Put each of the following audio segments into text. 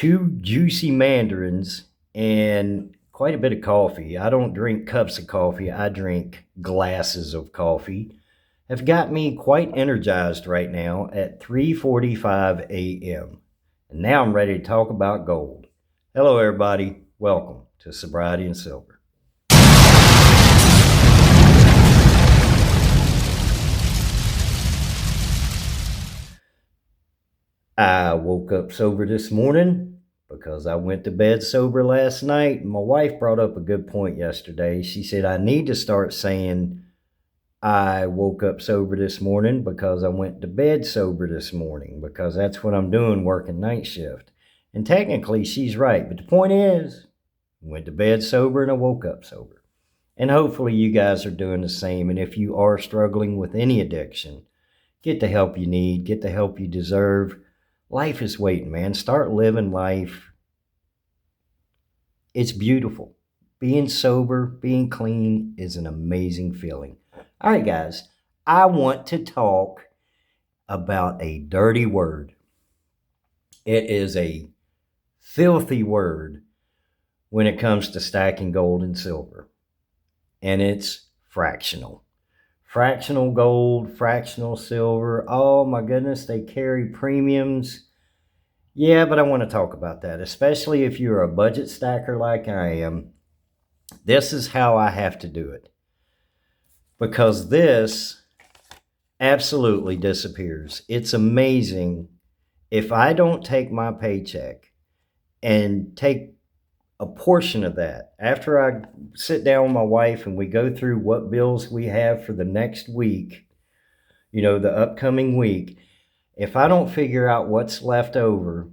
2 juicy mandarins, and quite a bit of coffee. I don't drink cups of coffee, I drink glasses of coffee. Have got me quite energized right now at 3:45 a.m. And now I'm ready to talk about gold. Hello everybody, welcome to Sobriety and Silver. I woke up sober this morning because I went to bed sober last night. My wife brought up a good point yesterday. She said, I need to start saying I woke up sober this morning because I went to bed sober this morning, because that's what I'm doing, working night shift. And technically she's right. But the point is, I went to bed sober and I woke up sober. And hopefully you guys are doing the same. And if you are struggling with any addiction, get the help you need, get the help you deserve. Life is waiting, man. Start living life. It's beautiful. Being sober, being clean is an amazing feeling. All right, guys, I want to talk about a dirty word. It is a filthy word when it comes to stacking gold and silver, and it's fractional. Fractional gold, fractional silver. Oh my goodness, they carry premiums. Yeah, but I want to talk about that, especially if you're a budget stacker like I am. This is how I have to do it, because this absolutely disappears. It's amazing. If I don't take my paycheck and take a portion of that, after I sit down with my wife and we go through what bills we have for the next week, the upcoming week, if I don't figure out what's left over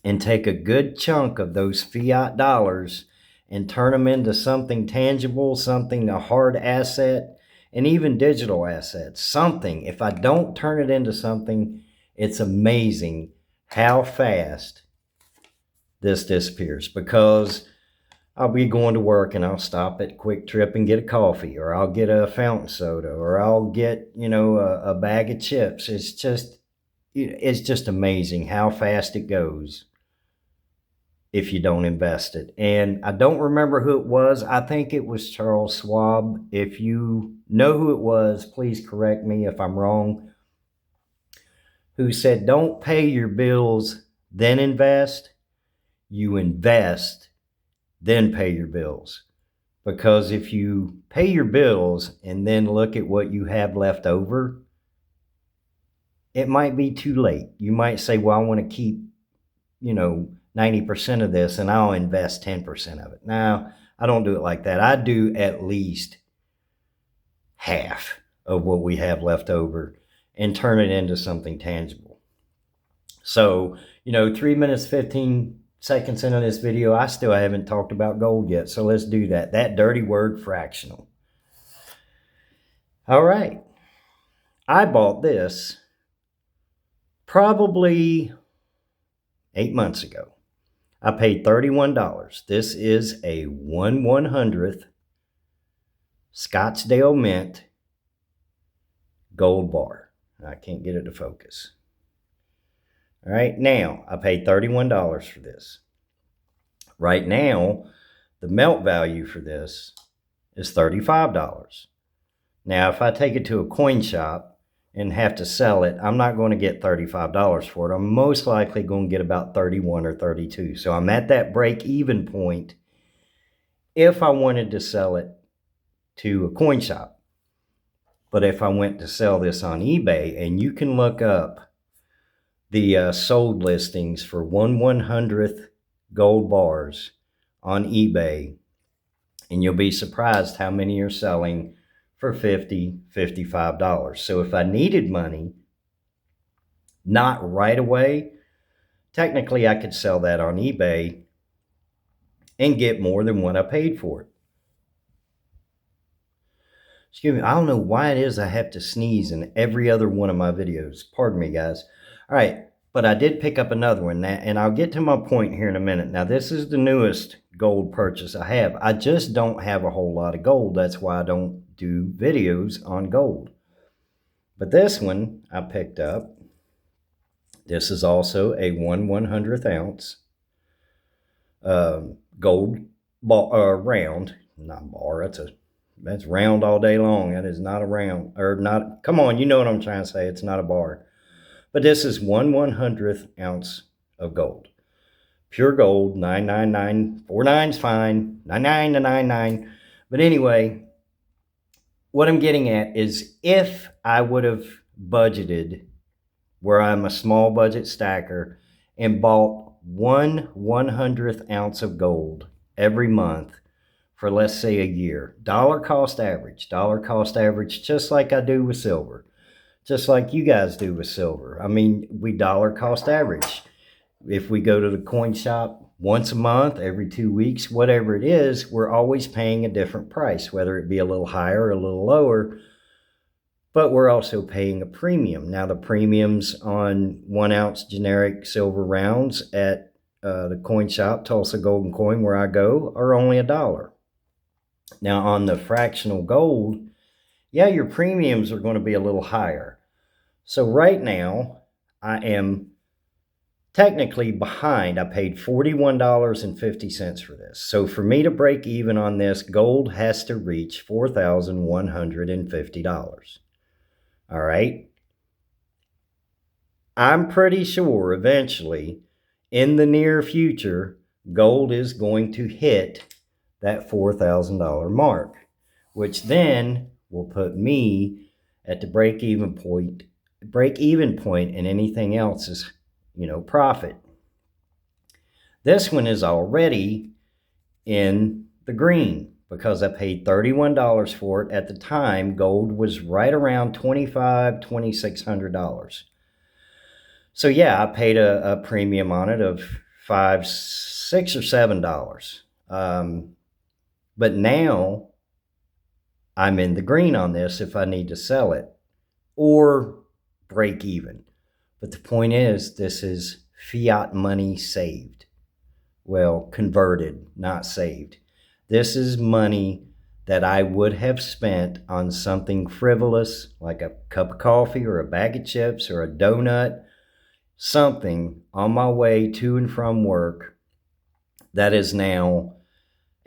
and take a good chunk of those fiat dollars and turn them into something tangible, something, a hard asset, and even digital assets, something, if I don't turn it into something, it's amazing how fast this disappears. Because I'll be going to work and I'll stop at Quick Trip and get a coffee, or I'll get a fountain soda, or I'll get, a bag of chips. It's just amazing how fast it goes if you don't invest it. And I don't remember who it was. I think it was Charles Schwab. If you know who it was, please correct me if I'm wrong, who said, don't pay your bills, then invest. You invest, then pay your bills. Because if you pay your bills and then look at what you have left over, it might be too late. You might say, well, I want to keep, 90% of this and I'll invest 10% of it. Now, I don't do it like that. I do at least half of what we have left over and turn it into something tangible. So, 3 minutes, 15 seconds into this video, I still haven't talked about gold yet. So let's do that. That dirty word, fractional. All right. I bought this probably 8 months ago. I paid $31. This is a 1/100th Scottsdale Mint gold bar. I can't get it to focus. All right, now I paid $31 for this. Right now, the melt value for this is $35. Now, if I take it to a coin shop and have to sell it, I'm not going to get $35 for it. I'm most likely going to get about 31 or 32. So I'm at that break-even point if I wanted to sell it to a coin shop. But if I went to sell this on eBay, and you can look up the sold listings for 1/100th gold bars on eBay, and you'll be surprised how many are selling for $50, $55. So if I needed money, not right away, technically I could sell that on eBay and get more than what I paid for it. Excuse me, I don't know why it is I have to sneeze in every other one of my videos. Pardon me, guys. All right, but I did pick up another one, and I'll get to my point here in a minute. Now, this is the newest gold purchase I have. I just don't have a whole lot of gold. That's why I don't do videos on gold. But this one I picked up. This is also a 1/100th ounce gold bar, round, not bar. That's round all day long. That is not a round, or not. Come on, you know what I'm trying to say. It's not a bar. But this is 1/100th ounce of gold. Pure gold, 999. 49's fine. 99 to 99. But anyway, what I'm getting at is if I would have budgeted where I'm a small budget stacker and bought 1/100th ounce of gold every month for, let's say, a year, dollar cost average, just like I do with silver, just like you guys do with silver. I mean, we dollar cost average. If we go to the coin shop once a month, every 2 weeks, whatever it is, we're always paying a different price, whether it be a little higher or a little lower, but we're also paying a premium. Now, the premiums on 1 ounce generic silver rounds at the coin shop, Tulsa Golden Coin, where I go, are only $1. Now, on the fractional gold, yeah, your premiums are going to be a little higher. So right now, I am technically behind. I paid $41.50 for this. So for me to break even on this, gold has to reach $4,150. All right. I'm pretty sure eventually, in the near future, gold is going to hit that $4,000 mark, which then will put me at the break-even point, and anything else is, profit. This one is already in the green because I paid $31 for it. At the time, gold was right around $2,500, $2,600. So yeah, I paid a premium on it of $5, $6, or $7. But now I'm in the green on this if I need to sell it or break even. But the point is, this is fiat money saved. Well, converted, not saved. This is money that I would have spent on something frivolous like a cup of coffee or a bag of chips or a donut, something on my way to and from work that is now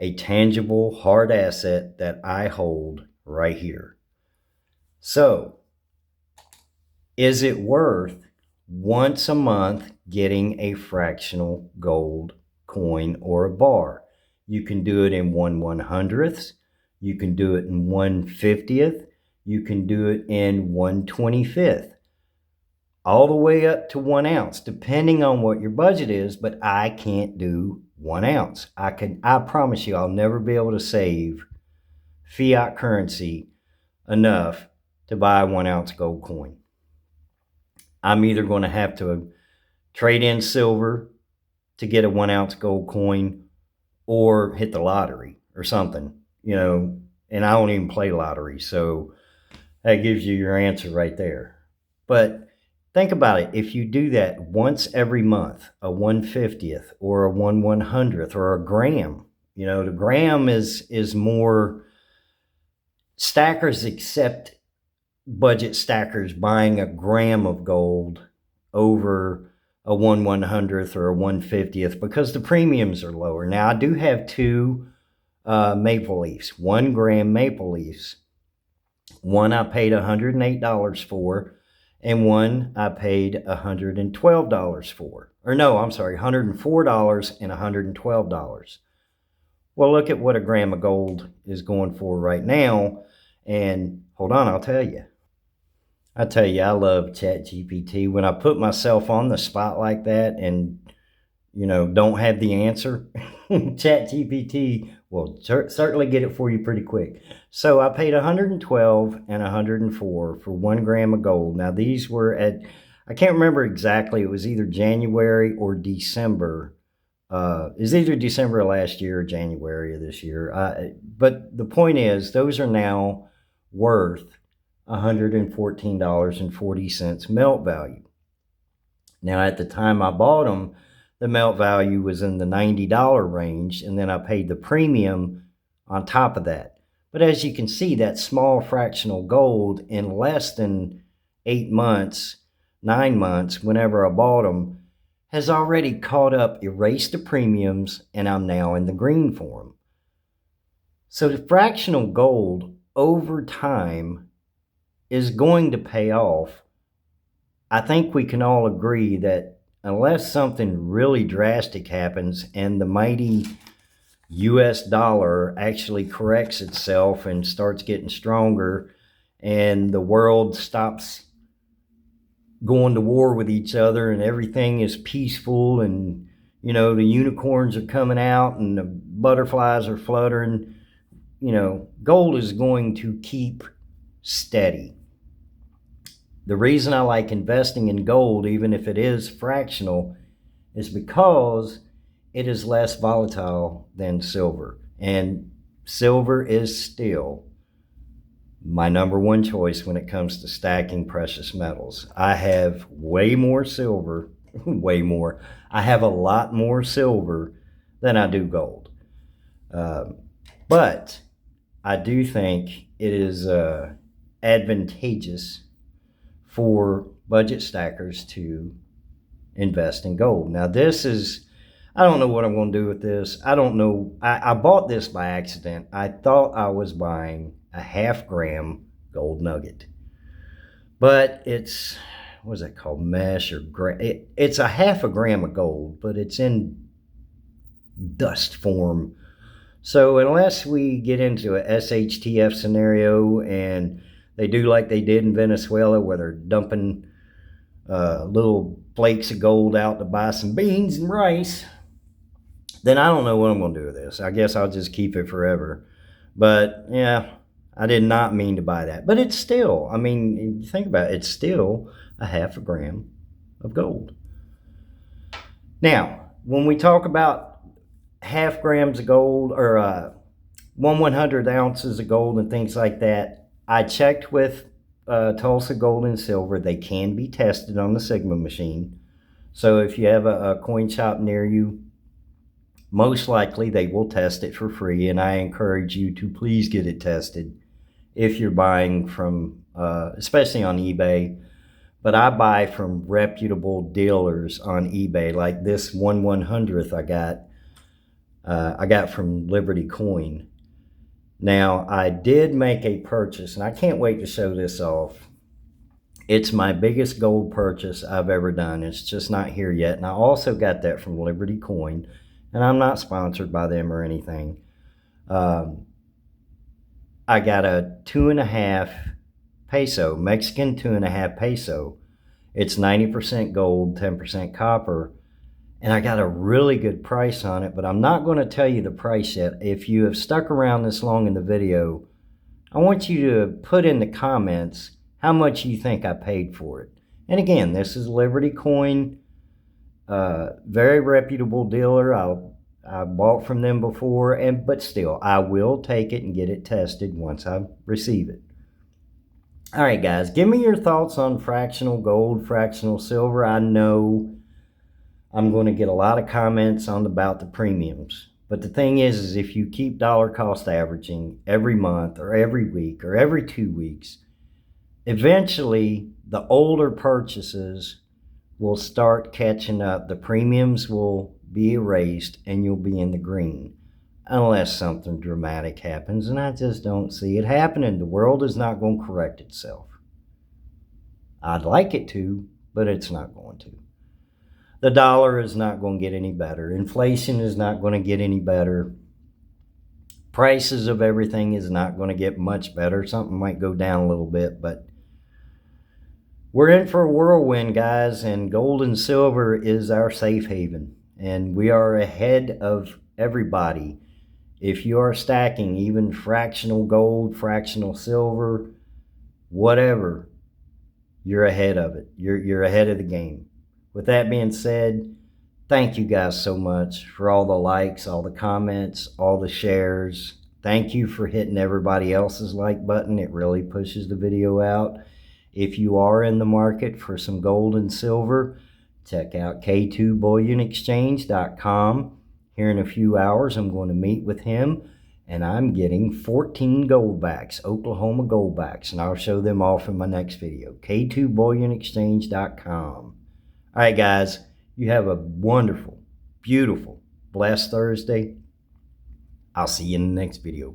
a tangible, hard asset that I hold right here. So, is it worth once a month getting a fractional gold coin or a bar? You can do it in 1/100th, you can do it in 1/50th, you can do it in 1/25th, all the way up to 1 ounce, depending on what your budget is. But I can't do 1 ounce. I promise you, I'll never be able to save fiat currency enough to buy a 1 ounce gold coin. I'm either going to have to trade in silver to get a 1 ounce gold coin or hit the lottery or something, and I don't even play lottery. So that gives you your answer right there. But think about it. If you do that once every month, a 1/50th or a 1/100th or a gram, the gram is more, stackers accept budget stackers buying a gram of gold over a 1/100th or a 1/50th because the premiums are lower. Now, I do have two maple leafs, 1 gram maple leafs. One I paid $108 for, and one I paid $112 for. Or no, I'm sorry, $104 and $112. Well, look at what a gram of gold is going for right now. And hold on, I'll tell you. I tell you, I love ChatGPT. When I put myself on the spot like that and, don't have the answer, ChatGPT will certainly get it for you pretty quick. So I paid $112 and $104 for 1 gram of gold. Now, these were I can't remember exactly. It was either January or December. It was either December of last year or January of this year. But the point is, those are now worth $114.40 melt value. Now, at the time I bought them, the melt value was in the $90 range, and then I paid the premium on top of that. But as you can see, that small fractional gold, in less than 8 months, 9 months, whenever I bought them, has already caught up, erased the premiums, and I'm now in the green for them. So the fractional gold over time is going to pay off. I think we can all agree that unless something really drastic happens and the mighty US dollar actually corrects itself and starts getting stronger and the world stops going to war with each other and everything is peaceful and, you know, the unicorns are coming out and the butterflies are fluttering, you know, gold is going to keep steady. The reason I like investing in gold, even if it is fractional, is because it is less volatile than silver. And silver is still my number one choice when it comes to stacking precious metals. I have way more silver, way more. I have a lot more silver than I do gold. But I do think it is advantageous for budget stackers to invest in gold. Now this is, I don't know what I'm going to do with this. I don't know. I bought this by accident. I thought I was buying a 1/2 gram gold nugget, but it's, what is that called, mesh or it's a 1/2 gram of gold, but it's in dust form. So unless we get into a SHTF scenario and they do like they did in Venezuela where they're dumping little flakes of gold out to buy some beans and rice, then I don't know what I'm going to do with this. I guess I'll just keep it forever. But yeah, I did not mean to buy that. But it's still, I mean, you think about it, it's still a 1/2 gram of gold. Now, when we talk about 1/2 grams of gold or 1/100 ounces of gold and things like that, I checked with Tulsa Gold and Silver. They can be tested on the Sigma machine. So if you have a coin shop near you, most likely they will test it for free, and I encourage you to please get it tested if you're buying from, especially on eBay. But I buy from reputable dealers on eBay, like this 1/100th I got from Liberty Coin. Now, I did make a purchase, and I can't wait to show this off. It's my biggest gold purchase I've ever done. It's just not here yet. And I also got that from Liberty Coin, and I'm not sponsored by them or anything. I got a 2.5 peso, Mexican 2.5 peso. It's 90% gold, 10% copper. And I got a really good price on it, but I'm not going to tell you the price yet. If you have stuck around this long in the video, I want you to put in the comments how much you think I paid for it. And again, this is Liberty Coin, very reputable dealer. I bought from them before, but still, I will take it and get it tested once I receive it. All right, guys, give me your thoughts on fractional gold, fractional silver. I know I'm going to get a lot of comments about the premiums. But the thing is if you keep dollar cost averaging every month or every week or every 2 weeks, eventually the older purchases will start catching up. The premiums will be erased and you'll be in the green. Unless something dramatic happens, and I just don't see it happening. The world is not going to correct itself. I'd like it to, but it's not going to. The dollar is not going to get any better. Inflation is not going to get any better. Prices of everything is not going to get much better. Something might go down a little bit, but we're in for a whirlwind, guys, and gold and silver is our safe haven, and we are ahead of everybody. If you are stacking even fractional gold, fractional silver, whatever, you're ahead of it. You're ahead of the game. With that being said, thank you guys so much for all the likes, all the comments, all the shares. Thank you for hitting everybody else's like button. It really pushes the video out. If you are in the market for some gold and silver, check out K2bullionexchange.com. Here in a few hours, I'm going to meet with him and I'm getting 14 goldbacks, Oklahoma goldbacks, and I'll show them off in my next video. K2bullionexchange.com. All right, guys, you have a wonderful, beautiful, blessed Thursday. I'll see you in the next video.